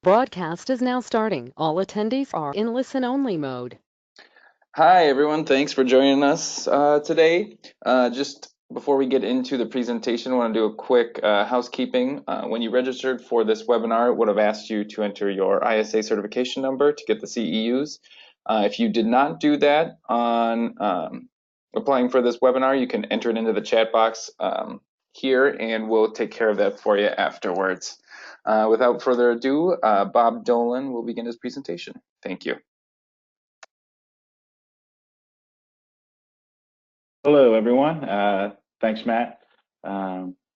Broadcast is now starting. All attendees are in listen-only mode. Hi, everyone. Thanks for joining us today. Just before we get into the presentation, I want to do a quick housekeeping. When you registered for this webinar, it would have asked you to enter your ISA certification number to get the CEUs. If you did not do that on applying for this webinar, you can enter it into the chat box here, and we'll take care of that for you afterwards. Without further ado, Bob Dolan will begin his presentation. Thank you. Hello, everyone. Thanks, Matt.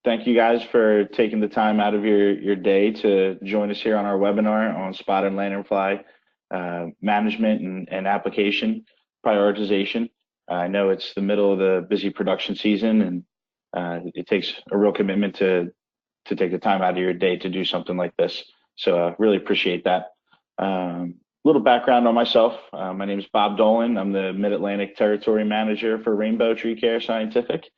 Thank you guys for taking the time out of your day to join us here on our webinar on spotted lanternfly management and application prioritization. I know it's the middle of the busy production season, and it takes a real commitment to take the time out of your day to do something like this. So I really appreciate that. Little background on myself. My name is Bob Dolan. I'm the Mid-Atlantic Territory Manager for Rainbow Tree Care Scientific.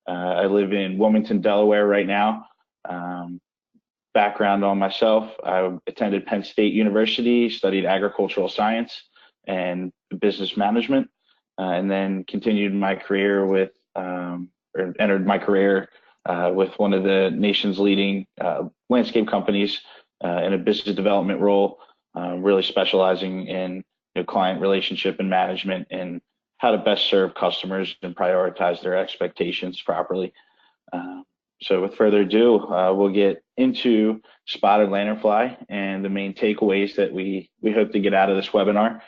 I live in Wilmington, Delaware right now. Background on myself, I attended Penn State University, studied agricultural science and business management, and then continued my career with, or entered my career with one of the nation's leading landscape companies in a business development role. Really specializing in client relationship and management and how to best serve customers and prioritize their expectations properly. So with further ado, we'll get into spotted lanternfly and the main takeaways that we hope to get out of this webinar.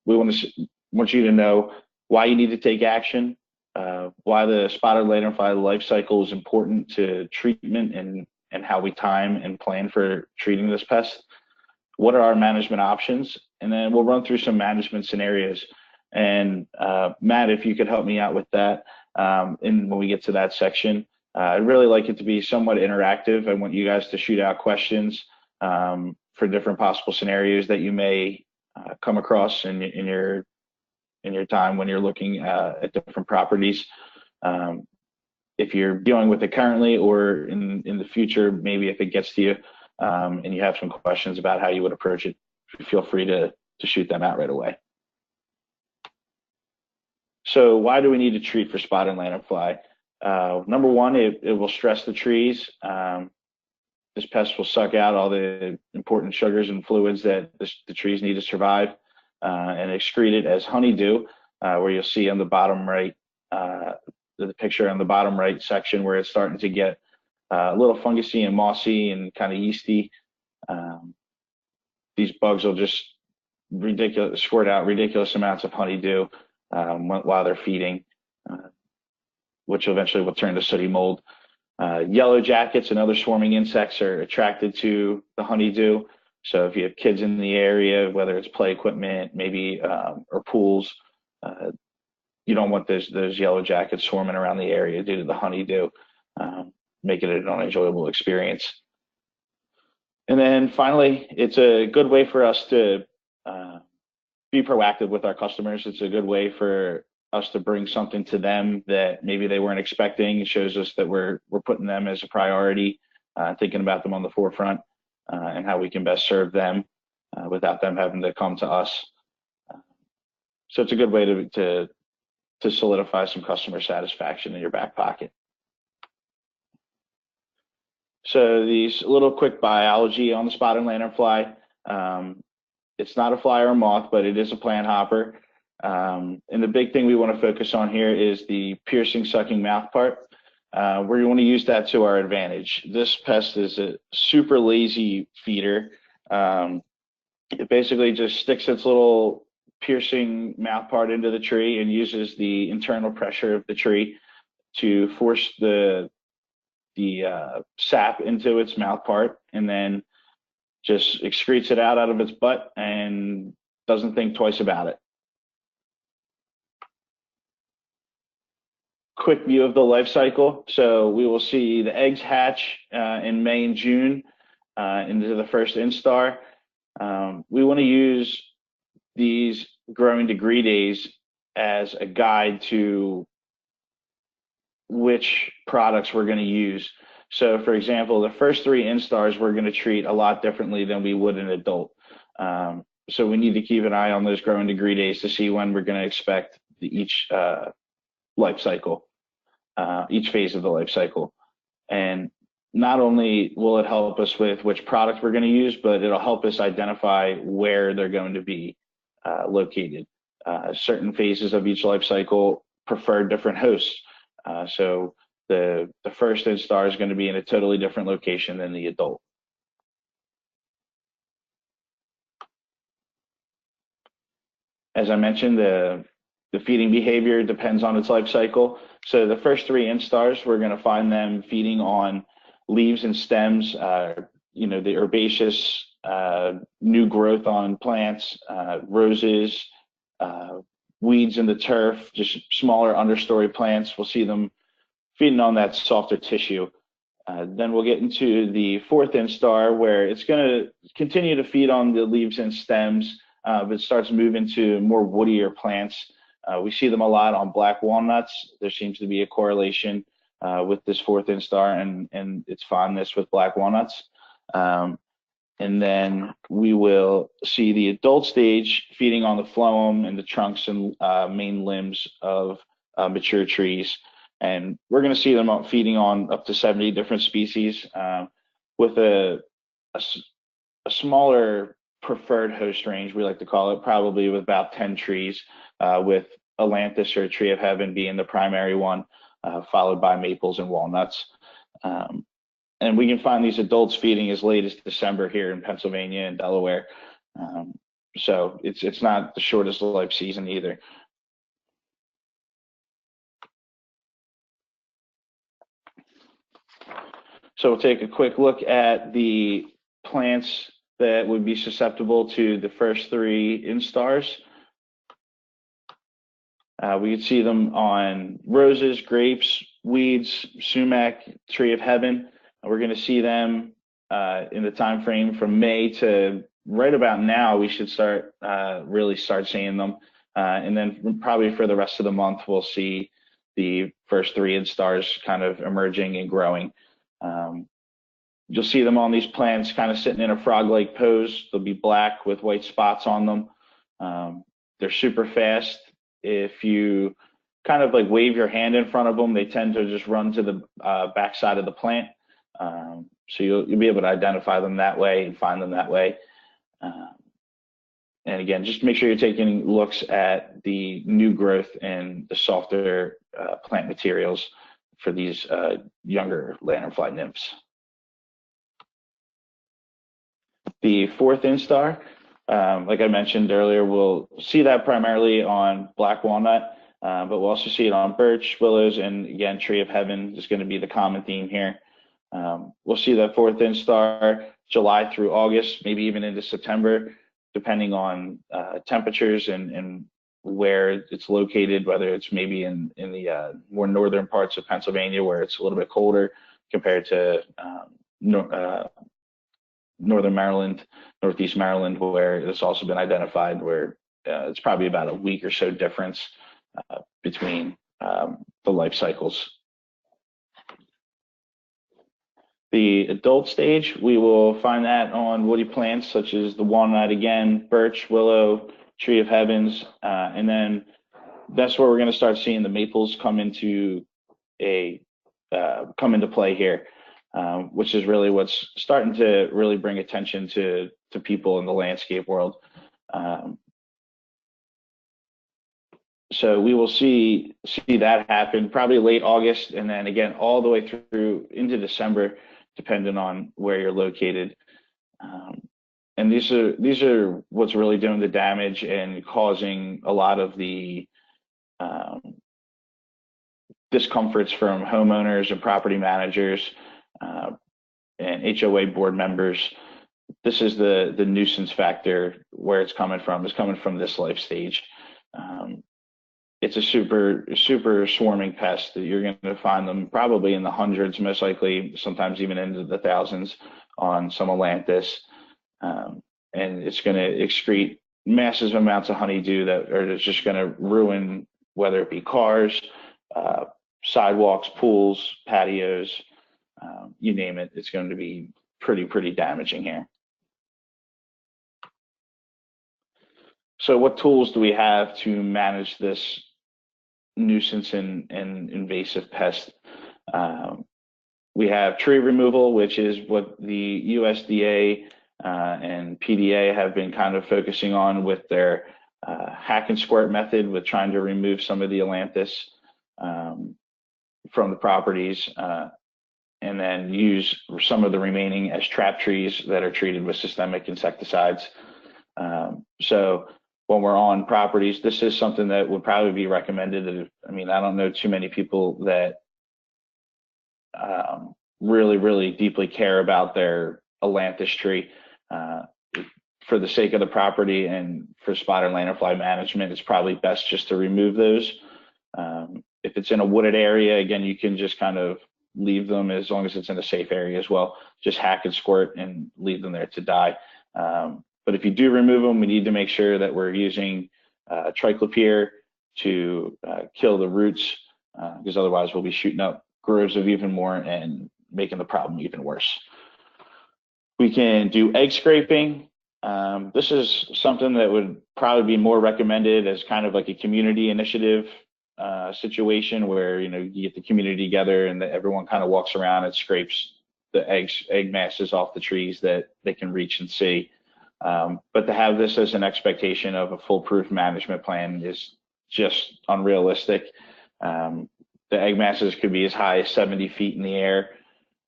We want you to know why you need to take action, why the spotted lanternfly life cycle is important to treatment and how we time and plan for treating this pest. What are our management options? And then we'll run through some management scenarios. And Matt, if you could help me out with that when we get to that section. I'd really like it to be somewhat interactive. I want you guys to shoot out questions for different possible scenarios that you may come across in your time when you're looking at different properties. If you're dealing with it currently or in the future, maybe if it gets to you, and you have some questions about how you would approach it, feel free to shoot them out right away. So why do we need to treat for spotted lanternfly? Number one, it will stress the trees. This pest will suck out all the important sugars and fluids that the trees need to survive and excrete it as honeydew, where you'll see on the bottom right, the picture on the bottom right section where it's starting to get a little fungusy and mossy and kind of yeasty. These bugs will just squirt out ridiculous amounts of honeydew while they're feeding, which eventually will turn to sooty mold. Yellow jackets and other swarming insects are attracted to the honeydew. So if you have kids in the area, whether it's play equipment, maybe or pools, you don't want those yellow jackets swarming around the area due to the honeydew. Making it an unenjoyable experience. And then finally, it's a good way for us to be proactive with our customers. It's a good way for us to bring something to them that maybe they weren't expecting. It shows us that we're putting them as a priority, thinking about them on the forefront, and how we can best serve them without them having to come to us. So it's a good way to solidify some customer satisfaction in your back pocket. So these little quick biology on the spotted lanternfly. It's not a fly or a moth, but it is a plant hopper. And the big thing we want to focus on here is the piercing, sucking mouth part, where you want to use that to our advantage. This pest is a super lazy feeder. It basically just sticks its little piercing mouth part into the tree and uses the internal pressure of the tree to force the sap into its mouth part, and then just excretes it out of its butt and doesn't think twice about it. Quick view of the life cycle. So we will see the eggs hatch in May and June into the first instar. We want to use these growing degree days as a guide to which products we're going to use. So for example, the first 3 instars we're going to treat a lot differently than we would an adult. So we need to keep an eye on those growing degree days to see when we're going to expect each life cycle, each phase of the life cycle. And not only will it help us with which product we're going to use, but it'll help us identify where they're going to be located. Certain phases of each life cycle prefer different hosts. So the first instar is going to be in a totally different location than the adult. As I mentioned, the feeding behavior depends on its life cycle. So the first 3 instars, we're going to find them feeding on leaves and stems, the herbaceous new growth on plants, roses, weeds in the turf, just smaller understory plants. We'll see them feeding on that softer tissue. Then we'll get into the 4th instar, where it's going to continue to feed on the leaves and stems, but it starts moving to more woodier plants. We see them a lot on black walnuts. There seems to be a correlation with this 4th instar and its fondness with black walnuts. And then we will see the adult stage feeding on the phloem and the trunks and main limbs of mature trees. And we're going to see them feeding on up to 70 different species with a smaller preferred host range, we like to call it, probably with about 10 trees, with Ailanthus or Tree of Heaven being the primary one, followed by maples and walnuts. And we can find these adults feeding as late as December here in Pennsylvania and Delaware. So it's not the shortest life season either. So we'll take a quick look at the plants that would be susceptible to the first 3 instars. We can see them on roses, grapes, weeds, sumac, Tree of Heaven. We're going to see them in the time frame from May to right about now. We should really start seeing them, and then probably for the rest of the month we'll see the first 3 instars kind of emerging and growing. You'll see them on these plants kind of sitting in a frog-like pose. They'll be black with white spots on them. They're super fast. If you kind of like wave your hand in front of them, they tend to just run to the back side of the plant. So you'll be able to identify them that way and find them that way. And again, just make sure you're taking looks at the new growth and the softer plant materials for these younger lanternfly nymphs. The 4th instar, like I mentioned earlier, we'll see that primarily on black walnut, but we'll also see it on birch, willows, and again, Tree of Heaven is going to be the common theme here. We'll see that 4th instar July through August, maybe even into September, depending on temperatures and where it's located, whether it's maybe in the more northern parts of Pennsylvania where it's a little bit colder compared to northern Maryland, northeast Maryland, where it's also been identified where it's probably about a week or so difference between the life cycles. The adult stage, we will find that on woody plants such as the walnut again, birch, willow, Tree of Heavens, and then that's where we're going to start seeing the maples come into play here, which is really what's starting to really bring attention to people in the landscape world. So we will see that happen probably late August, and then again all the way through into December, depending on where you're located. And these are what's really doing the damage and causing a lot of the discomforts from homeowners and property managers and HOA board members. This is the nuisance factor where it's coming from. It's coming from this life stage. It's a super swarming pest that you're going to find them probably in the hundreds, most likely sometimes even into the thousands on some Ailanthus. And it's going to excrete massive amounts of honeydew that are just going to ruin, whether it be cars, sidewalks, pools, patios. you name it, it's going to be pretty damaging here. So what tools do we have to manage this nuisance and invasive pest? We have tree removal, which is what the USDA and PDA have been kind of focusing on with their hack and squirt method, with trying to remove some of the ailanthus from the properties, and then use some of the remaining as trap trees that are treated with systemic insecticides. So when we're on properties, this is something that would probably be recommended. I mean, I don't know too many people that really deeply care about their ailanthus tree. For the sake of the property and for spider lanternfly management, it's probably best just to remove those. If it's in a wooded area, again, you can just kind of leave them as long as it's in a safe area as well. Just hack and squirt and leave them there to die. But if you do remove them, we need to make sure that we're using triclopyr to kill the roots, because otherwise we'll be shooting up groves of even more and making the problem even worse. We can do egg scraping. This is something that would probably be more recommended as kind of like a community initiative situation, where you get the community together and everyone kind of walks around and scrapes the egg masses off the trees that they can reach and see. But to have this as an expectation of a foolproof management plan is just unrealistic. The egg masses could be as high as 70 feet in the air,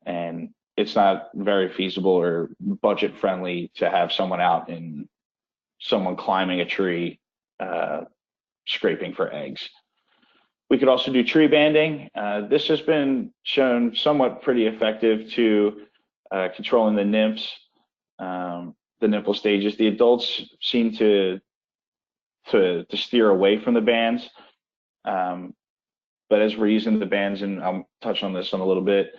and it's not very feasible or budget friendly to have someone out and someone climbing a tree scraping for eggs. We could also do tree banding. This has been shown somewhat pretty effective to controlling the nymphs, the nymphal stages. The adults seem to steer away from the bands, but as we're using the bands, and I'll touch on this in a little bit,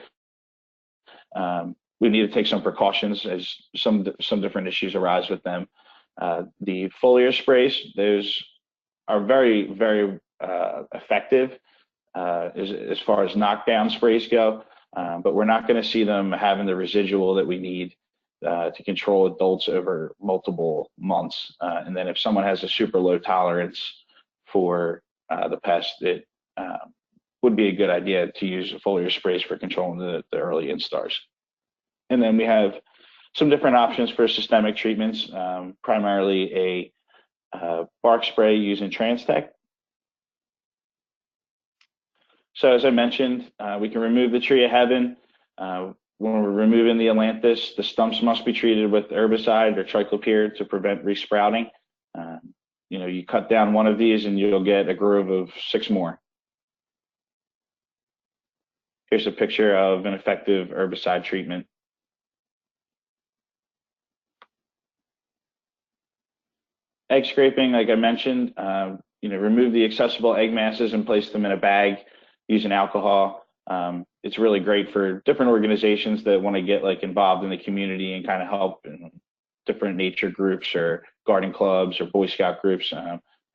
we need to take some precautions as some different issues arise with them. The foliar sprays, those are very effective as far as knockdown sprays go, but we're not going to see them having the residual that we need to control adults over multiple months. And then if someone has a super low tolerance for the pest, it would be a good idea to use foliar sprays for controlling the early instars. And then we have some different options for systemic treatments, primarily a bark spray using Transtec. So as I mentioned, we can remove the tree of heaven. When we're removing the ailanthus, the stumps must be treated with herbicide or triclopyr to prevent resprouting. You cut down one of these and you'll get a grove of 6 more. Here's a picture of an effective herbicide treatment. Egg scraping, like I mentioned, remove the accessible egg masses and place them in a bag using alcohol. It's really great for different organizations that want to get involved in the community and kind of help in different nature groups or garden clubs or Boy Scout groups.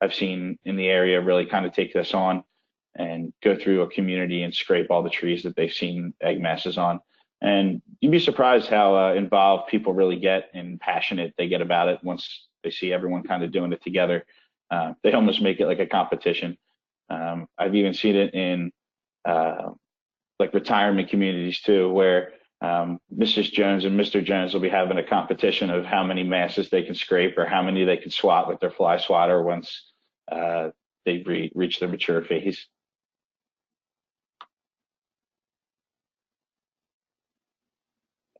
I've seen in the area really kind of take this on and go through a community and scrape all the trees that they've seen egg masses on. And you'd be surprised how involved people really get and passionate they get about it once they see everyone kind of doing it together. They almost make it like a competition. I've even seen it in retirement communities too, where Mrs. Jones and Mr. Jones will be having a competition of how many masses they can scrape or how many they can swat with their fly swatter once they reach their mature phase.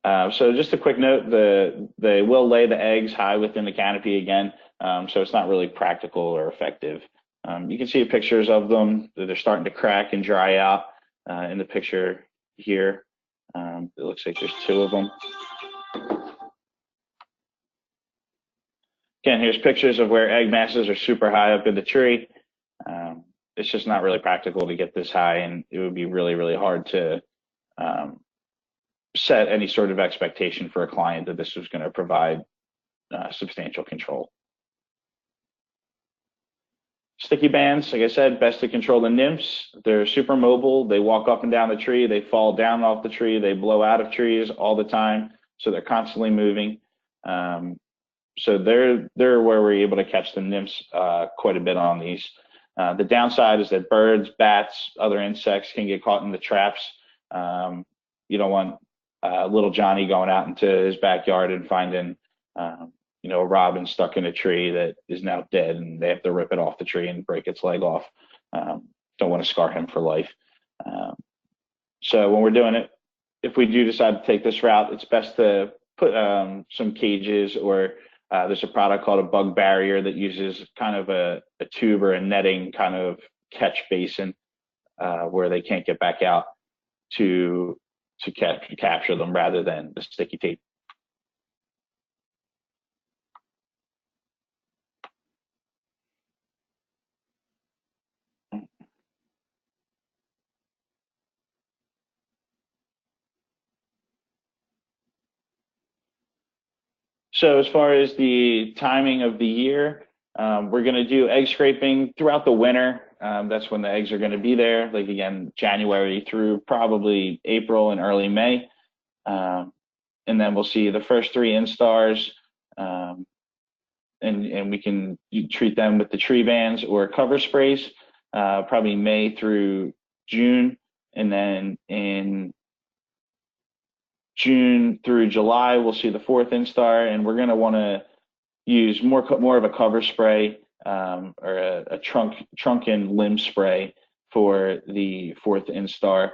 So just a quick note, they will lay the eggs high within the canopy again, so it's not really practical or effective. You can see pictures of them. They're starting to crack and dry out in the picture here. It looks like there's 2 of them. Again, here's pictures of where egg masses are super high up in the tree. It's just not really practical to get this high, and it would be really hard to set any sort of expectation for a client that this was going to provide substantial control. Sticky bands, like I said, best to control the nymphs. They're super mobile. They walk up and down the tree. They fall down off the tree. They blow out of trees all the time. So they're constantly moving. So they're where we're able to catch the nymphs quite a bit on these. The downside is that birds, bats, other insects can get caught in the traps. You don't want little Johnny going out into his backyard and finding a robin stuck in a tree that is now dead, and they have to rip it off the tree and break its leg off. Don't want to scar him for life. So when we're doing it, if we do decide to take this route, it's best to put some cages, or there's a product called a bug barrier that uses kind of a tube or a netting kind of catch basin where they can't get back out to capture them, rather than the sticky tape. So as far as the timing of the year, we're going to do egg scraping throughout the winter. That's when the eggs are going to be there, like again, January through probably April and early May. And then we'll see the first 3 instars, and we can treat them with the tree bands or cover sprays, probably May through June. And then in June through July, we'll see the 4th instar, and we're going to want to use more of a cover spray or a trunk and limb spray for the 4th instar,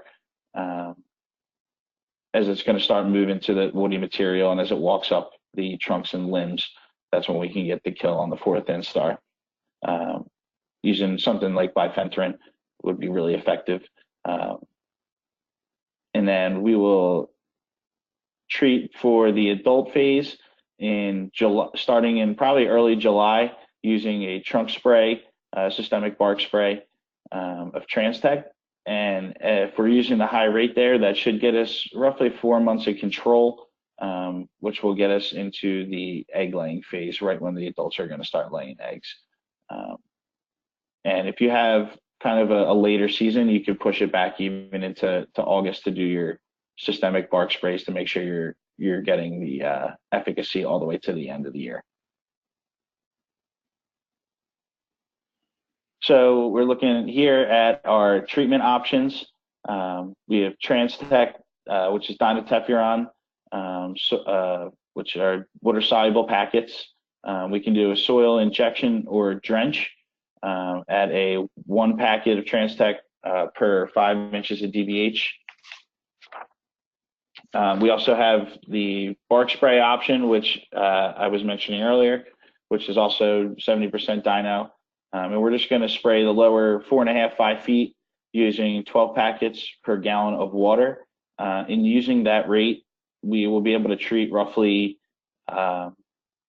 as it's going to start moving to the woody material, and as it walks up the trunks and limbs, that's when we can get the kill on the 4th instar. Using something like bifenthrin would be really effective. And then we will treat for the adult phase in July, starting in probably early July, using a trunk spray, systemic bark spray of Transtec. And if we're using the high rate there, that should get us roughly 4 months of control, which will get us into the egg laying phase, right when the adults are going to start laying eggs. And if you have kind of a later season, you could push it back even into August to do your systemic bark sprays to make sure you're getting the efficacy all the way to the end of the year. So we're looking here at our treatment options. We have Transtec, which is dinotefuran, which are water-soluble packets. We can do a soil injection or drench at a 1 packet of Transtec per 5 inches of DBH. We also have the bark spray option, which I was mentioning earlier, which is also 70% dino. And we're just going to spray the lower 4.5, 5 feet using 12 packets per gallon of water. In using that rate, we will be able to treat roughly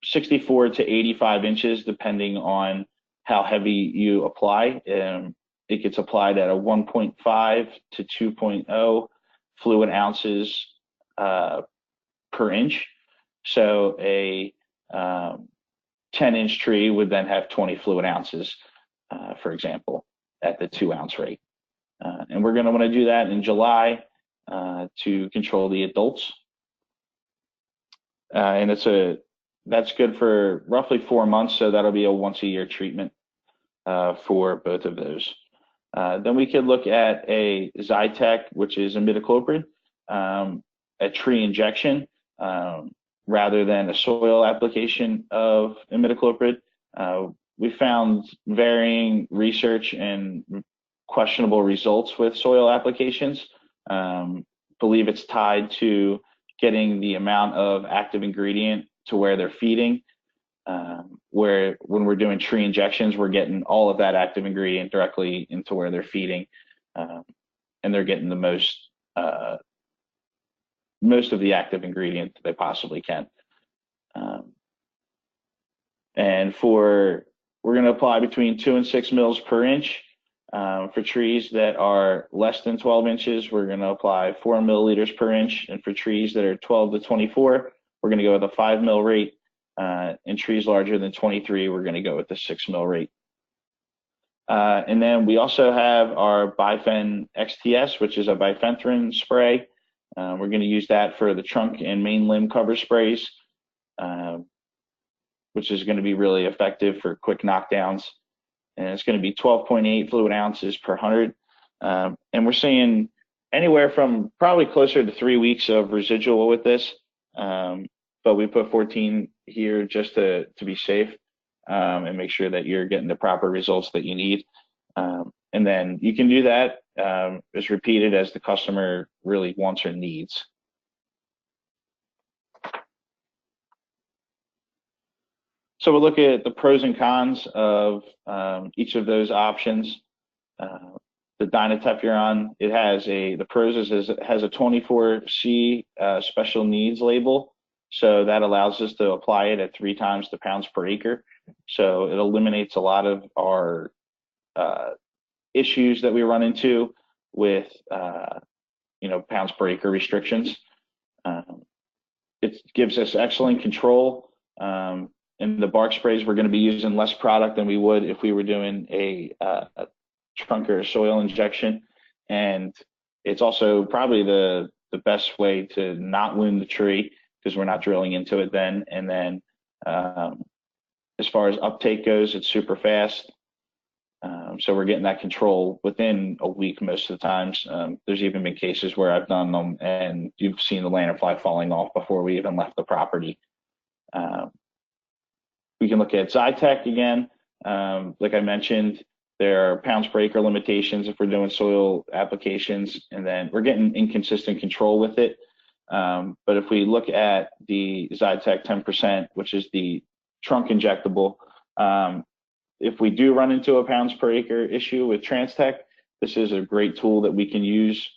64 to 85 inches, depending on how heavy you apply. It gets applied at a 1.5 to 2.0 fluid ounces per inch. So a 10-inch tree would then have 20 fluid ounces, for example, at the 2-ounce rate. And we're going to want to do that in July to control the adults. And that's good for roughly 4 months, so that'll be a once-a-year treatment for both of those. Then we could look at a Zytec, which is imidacloprid, a tree injection, rather than a soil application of imidacloprid. We found varying research and questionable results with soil applications. Believe it's tied to getting the amount of active ingredient to where they're feeding, where when we're doing tree injections, we're getting all of that active ingredient directly into where they're feeding, and they're getting the most of the active ingredient that they possibly can. And we're going to apply between 2 and 6 mils per inch. For trees that are less than 12 inches, we're going to apply 4 milliliters per inch. And for trees that are 12 to 24, we're going to go with a 5 mil rate. And trees larger than 23, we're going to go with the 6 mil rate. And then we also have our Bifen XTS, which is a bifenthrin spray. We're going to use that for the trunk and main limb cover sprays, which is going to be really effective for quick knockdowns. And it's going to be 12.8 fluid ounces per 100. And we're seeing anywhere from probably closer to 3 weeks of residual with this. But we put 14 here just to be safe, and make sure that you're getting the proper results that you need. And then you can do that as repeated as the customer really wants or needs. So we'll look at the pros and cons of each of those options. The Dynatefluron, it has the pros is it has a 24C special needs label. So that allows us to apply it at 3 times the pounds per acre. So it eliminates a lot of our issues that we run into with pounds per acre restrictions. It gives us excellent control. In the bark sprays, we're going to be using less product than we would if we were doing a trunk or soil injection. And it's also probably the best way to not wound the tree, because we're not drilling into it then. And then as far as uptake goes, it's super fast. So we're getting that control within a week most of the times. There's even been cases where I've done them and you've seen the lanternfly falling off before we even left the property. We can look at Zytec again. Like I mentioned, there are pounds per acre limitations if we're doing soil applications, and then we're getting inconsistent control with it. But if we look at the Zytec 10%, which is the trunk injectable, if we do run into a pounds per acre issue with Transtec, this is a great tool that we can use.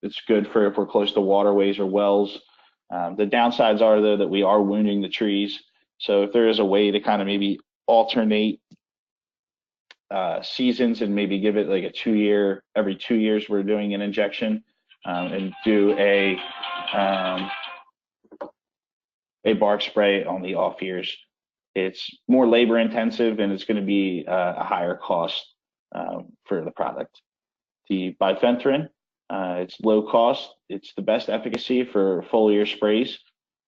It's good for if we're close to waterways or wells. The downsides are, though, that we are wounding the trees. So if there is a way to kind of maybe alternate seasons and maybe give it like every 2 years we're doing an injection, and do a bark spray on the off years. It's more labor intensive and it's going to be a higher cost for the product. The bifenthrin, it's low cost. It's the best efficacy for foliar sprays.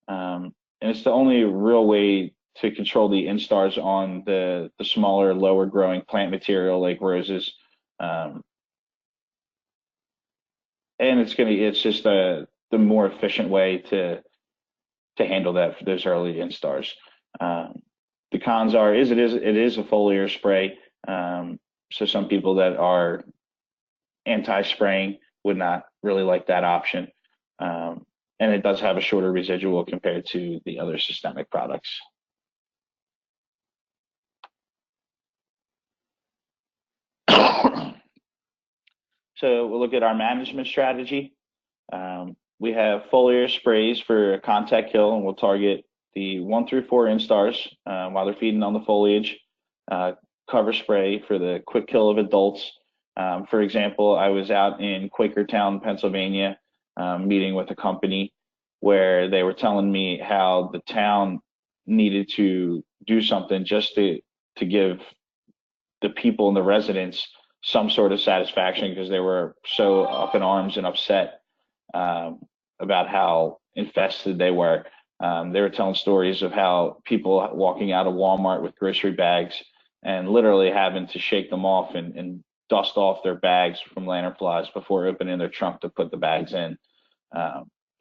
And it's the only real way to control the instars on the smaller, lower growing plant material like roses. And it's just the more efficient way to handle that for those early instars. The cons are it is a foliar spray. So some people that are anti-spraying would not really like that option. And it does have a shorter residual compared to the other systemic products. So we'll look at our management strategy. We have foliar sprays for contact kill, and we'll target the 1 through 4 instars while they're feeding on the foliage. Cover spray for the quick kill of adults. For example, I was out in Quakertown, Pennsylvania, meeting with a company where they were telling me how the town needed to do something just to give the people and the residents some sort of satisfaction, because they were so up in arms and upset about how infested they were. They were telling stories of how people walking out of Walmart with grocery bags and literally having to shake them off and dust off their bags from lanternflies before opening their trunk to put the bags in.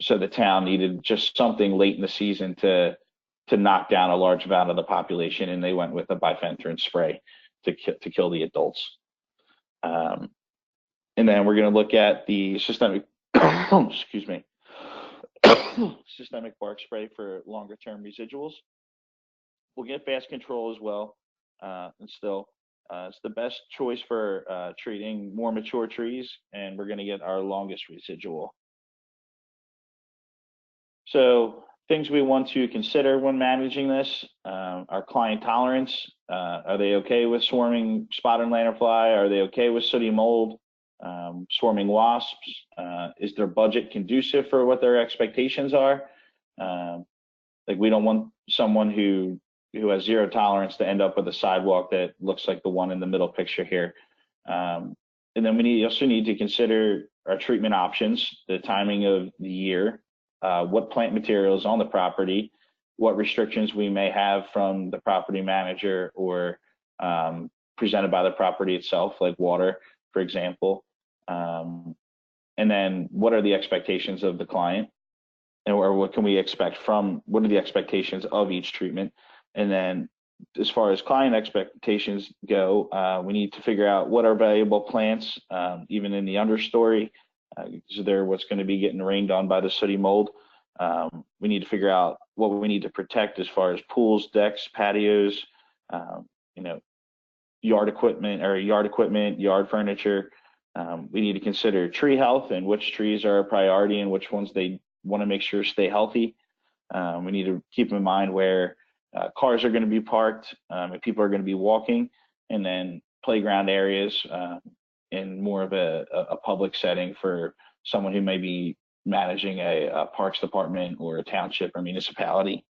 So the town needed just something late in the season to knock down a large amount of the population, and they went with a bifenthrin spray to kill the adults. And then we're going to look at the systemic, excuse me, systemic bark spray for longer term residuals. We'll get fast control as well. And still, it's the best choice for treating more mature trees, and we're going to get our longest residual. So things we want to consider when managing this, our client tolerance. Are they okay with swarming spotted lanternfly? Are they okay with sooty mold, swarming wasps? Is their budget conducive for what their expectations are? Like, we don't want someone who who has zero tolerance to end up with a sidewalk that looks like the one in the middle picture here. And then we also need to consider our treatment options, the timing of the year, what plant material is on the property, what restrictions we may have from the property manager or presented by the property itself, like water, for example. And then what are the expectations of the client, or what can we expect from, what are the expectations of each treatment? And then as far as client expectations go, we need to figure out what are valuable plants, even in the understory, because they're what's going to be getting rained on by the sooty mold. We need to figure out what we need to protect as far as pools, decks, patios, yard equipment, yard furniture. We need to consider tree health and which trees are a priority and which ones they want to make sure stay healthy. We need to keep in mind where cars are going to be parked, and people are going to be walking, and then playground areas in more of a public setting for someone who may be managing a parks department or a township or municipality.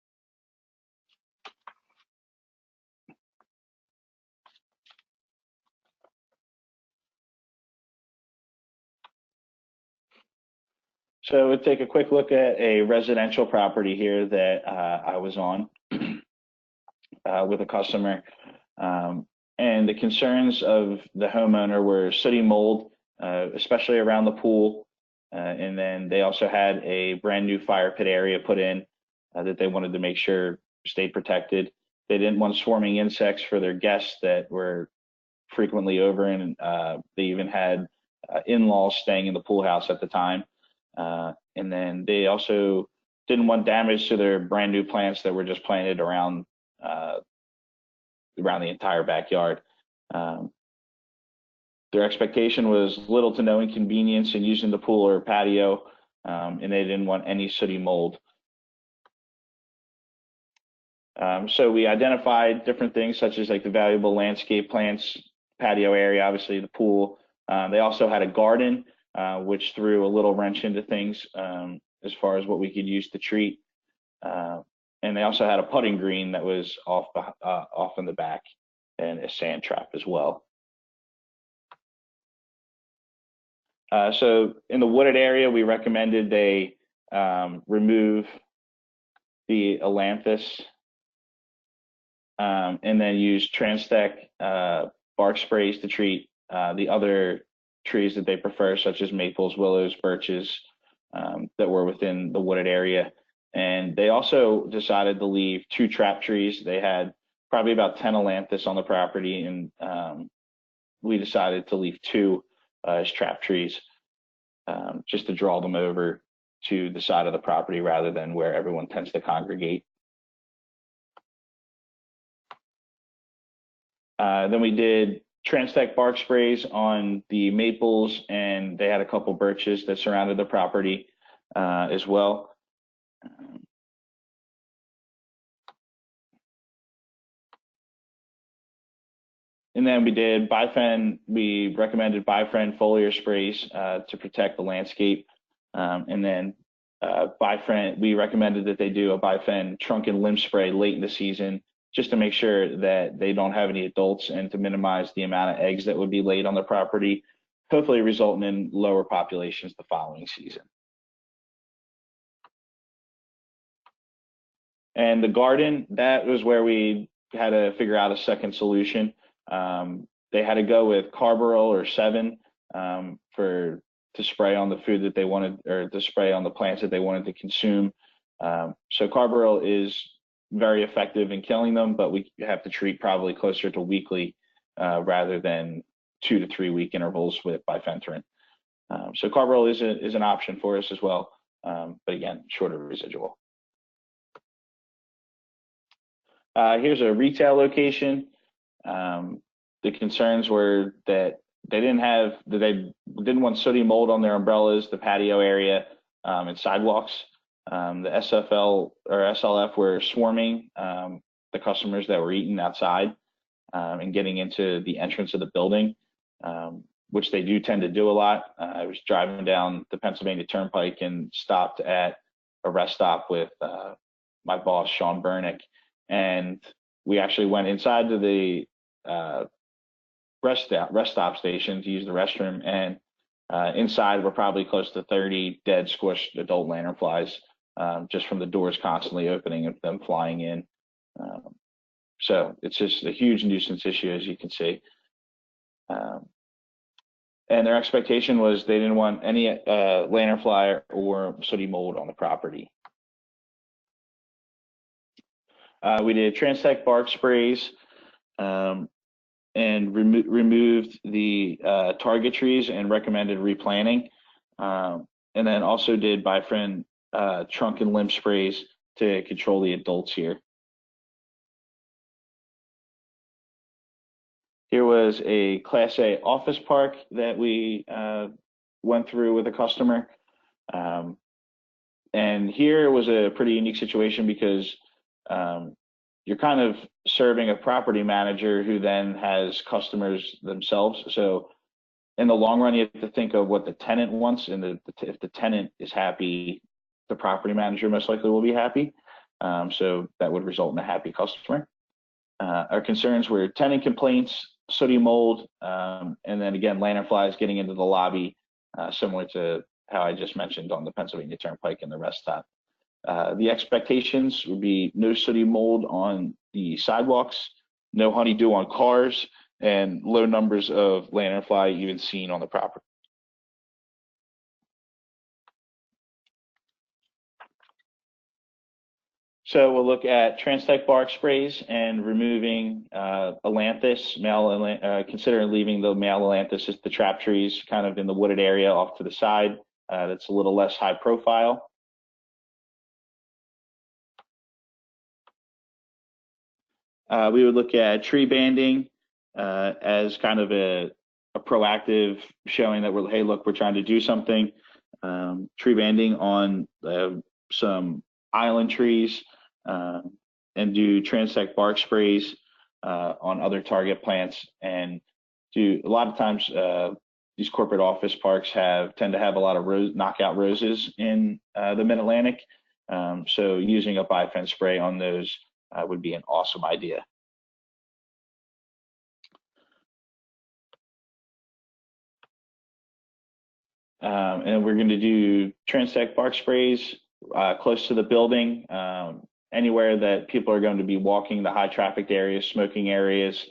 So we'll take a quick look at a residential property here that I was on with a customer. And the concerns of the homeowner were sooty mold, especially around the pool. And then they also had a brand new fire pit area put in that they wanted to make sure stayed protected. They didn't want swarming insects for their guests that were frequently over, and they even had in-laws staying in the pool house at the time. And then they also didn't want damage to their brand new plants that were just planted around the entire backyard. Their expectation was little to no inconvenience in using the pool or patio, and they didn't want any sooty mold. So we identified different things such as like the valuable landscape plants, patio area, obviously the pool. They also had a garden, which threw a little wrench into things as far as what we could use to treat. And they also had a putting green that was off in the back, and a sand trap as well. So in the wooded area, we recommended they remove the ailanthus and then use Transtec bark sprays to treat the other trees that they prefer, such as maples, willows, birches that were within the wooded area. And they also decided to leave 2 trap trees. They had probably about 10 ailanthus on the property, and we decided to leave 2 as trap trees, just to draw them over to the side of the property rather than where everyone tends to congregate. Then we did Transtec bark sprays on the maples, and they had a couple birches that surrounded the property as well. And then we did Bifen. We recommended Bifriend foliar sprays to protect the landscape. And then Bifriend, we recommended that they do a Bifen trunk and limb spray late in the season, just to make sure that they don't have any adults and to minimize the amount of eggs that would be laid on the property, hopefully resulting in lower populations the following season. And the garden, that was where we had to figure out a second solution. They had to go with carbaryl or 7 to spray on the food that they wanted, or to spray on the plants that they wanted to consume. So carbaryl is very effective in killing them, but we have to treat probably closer to weekly rather than 2 to 3 week intervals with bifenthrin. So carbaryl is an option for us as well, but again, shorter residual. Here's a retail location. The concerns were that they didn't want sooty mold on their umbrellas, the patio area, and sidewalks. The SFL or SLF were swarming the customers that were eating outside and getting into the entrance of the building, which they do tend to do a lot. I was driving down the Pennsylvania Turnpike and stopped at a rest stop with my boss, Sean Burnick, and we actually went inside to the rest stop station to use the restroom, and inside we're probably close to 30 dead squished adult lanternflies, just from the doors constantly opening and them flying in. So it's just a huge nuisance issue, as you can see. And their expectation was they didn't want any lanternfly or sooty mold on the property. We did Transtech bark sprays, and removed the target trees and recommended replanting. And then also did Bifriend trunk and limb sprays to control the adults here. Here was a Class A office park that we went through with a customer. And here was a pretty unique situation because you're kind of serving a property manager who then has customers themselves. So in the long run, you have to think of what the tenant wants, and if the tenant is happy, the property manager most likely will be happy. So that would result in a happy customer. Our concerns were tenant complaints, sooty mold, and then again, lanternflies getting into the lobby, similar to how I just mentioned on the Pennsylvania Turnpike and the rest stop. The expectations would be no sooty mold on the sidewalks, no honeydew on cars, and low numbers of lanternfly even seen on the property. So we'll look at Transtech bark sprays and removing Ailanthus, considering leaving the male Ailanthus as the trap trees kind of in the wooded area off to the side. That's a little less high profile. We would look at tree banding as kind of a proactive showing that hey, look, we're trying to do something. Tree banding on some island trees, and do Transtech bark sprays on other target plants. And a lot of times these corporate office parks tend to have a lot of knockout roses in the Mid-Atlantic. So using a bifense spray on those would be an awesome idea. And we're going to do Transtech bark sprays close to the building, anywhere that people are going to be walking, the high trafficked areas, smoking areas,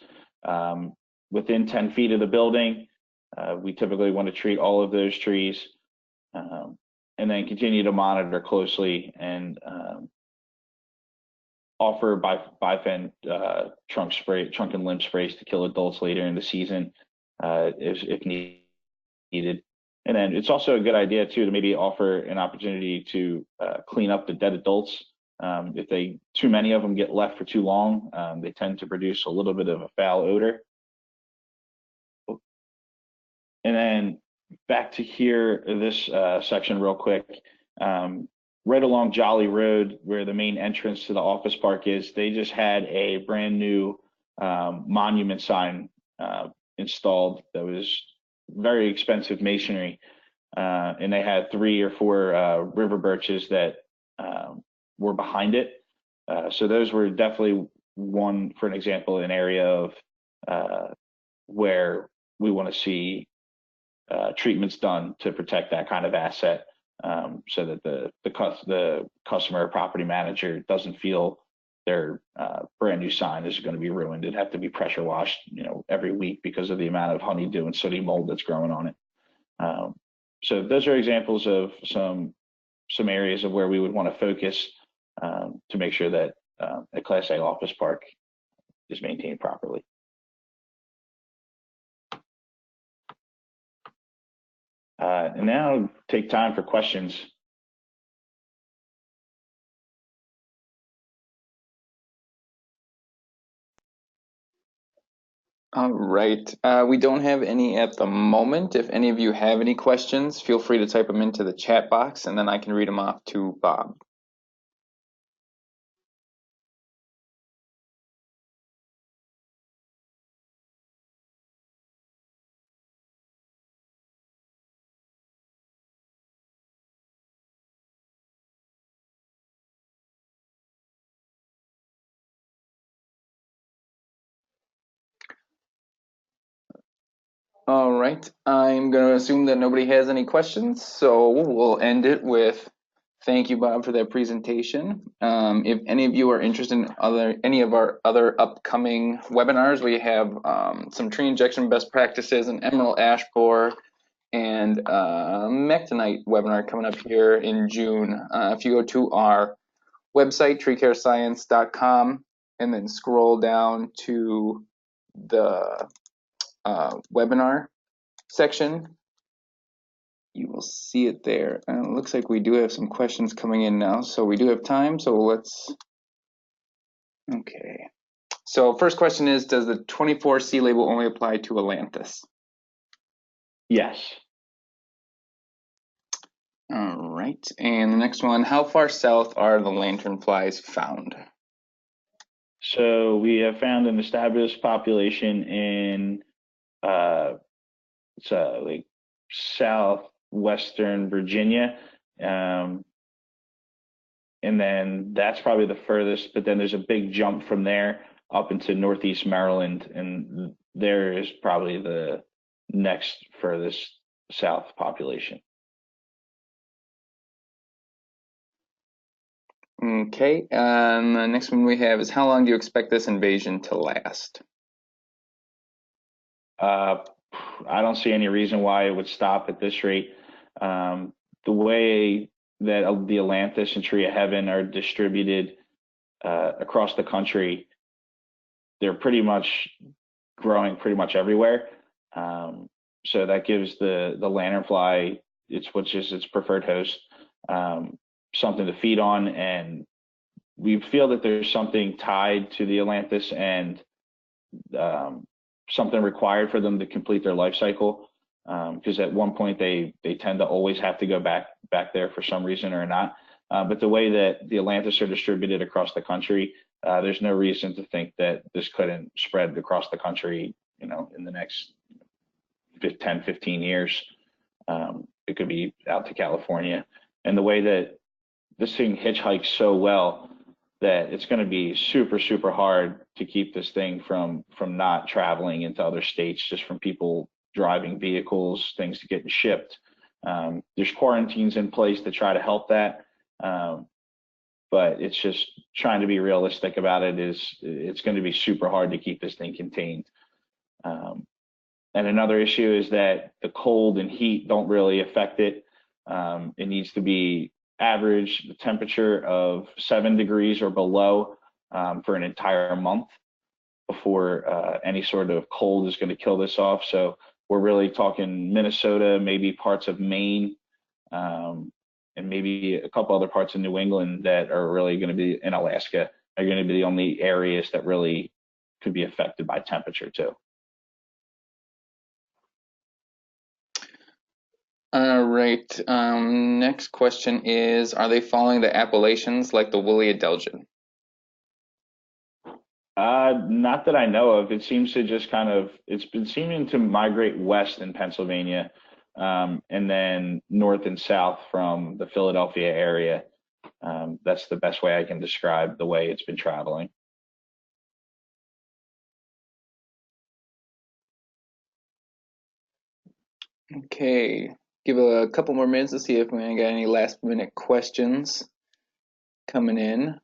within 10 feet of the building. We typically want to treat all of those trees, and then continue to monitor closely and offer bifense trunk and limb sprays to kill adults later in the season if needed. And then it's also a good idea too to maybe offer an opportunity to clean up the dead adults. If too many of them get left for too long, they tend to produce a little bit of a foul odor. And then back to here, this section real quick. Right along Jolly Road, where the main entrance to the office park is, they just had a brand new monument sign installed that was very expensive masonry. And they had 3 or 4 river birches that were behind it. So those were definitely one, for an example, an area of where we want to see treatments done to protect that kind of asset, so that the customer or property manager doesn't feel their brand new sign is going to be ruined. It'd have to be pressure washed, every week because of the amount of honeydew and sooty mold that's growing on it. So those are examples of some areas of where we would want to focus to make sure that a Class A office park is maintained properly. And now take time for questions. All right. We don't have any at the moment. If any of you have any questions, feel free to type them into the chat box, and then I can read them off to Bob. All right, I'm going to assume that nobody has any questions, so we'll end it with thank you, Bob, for that presentation. If any of you are interested in any of our other upcoming webinars, we have some tree injection best practices, an emerald ash borer, and mectonite webinar coming up here in June. If you go to our website, treecarescience.com, and then scroll down to the webinar section, you will see it there. And it looks like we do have some questions coming in now, so we do have time. So okay. So first question is, does the 24C label only apply to Atlantis? Yes. All right. And the next one, how far south are the lanternflies found? So we have found an established population in like southwestern Virginia. And then that's probably the furthest, but then there's a big jump from there up into northeast Maryland, and there is probably the next furthest south population. Okay, and the next one we have is, how long do you expect this invasion to last? I don't see any reason why it would stop at this rate. The way that the Atlantis and Tree of Heaven are distributed across the country, they're pretty much growing pretty much everywhere. So that gives the lanternfly, which is its preferred host, something to feed on, and we feel that there's something tied to the Atlantis and something required for them to complete their life cycle. Because at one point they tend to always have to go back there for some reason or not. But the way that the Atlantis are distributed across the country, there's no reason to think that this couldn't spread across the country, in the next 10, 15 years. It could be out to California. And the way that this thing hitchhikes so well that it's going to be super, super hard to keep this thing from not traveling into other states, just from people driving vehicles, things getting shipped. There's quarantines in place to try to help that. But it's just trying to be realistic about it. It's going to be super hard to keep this thing contained. And another issue is that the cold and heat don't really affect it. It needs to be average the temperature of 7 degrees or below for an entire month before any sort of cold is going to kill this off. So we're really talking Minnesota, maybe parts of Maine, and maybe a couple other parts of New England that are really going to be, in Alaska, are going to be the only areas that really could be affected by temperature too. All right. Next question is, are they following the Appalachians like the woolly adelgid? Not that I know of. It seems to just it's been seeming to migrate west in Pennsylvania, and then north and south from the Philadelphia area. That's the best way I can describe the way it's been traveling. Okay, give a couple more minutes to see if we got any last minute questions coming in.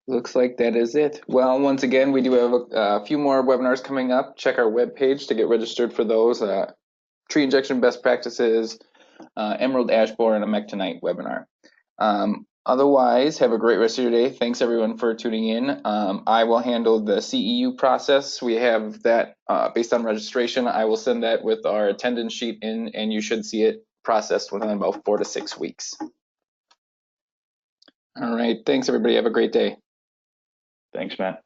Looks like that is it. Well, once again, we do have a few more webinars coming up. Check our webpage to get registered for those. Tree injection best practices, emerald ash borer, and a mectonite webinar. Otherwise, have a great rest of your day. Thanks everyone for tuning in. I will handle the CEU process. We have that based on registration. I will send that with our attendance sheet in, and you should see it processed within about 4 to 6 weeks. All right. Thanks everybody. Have a great day. Thanks, Matt.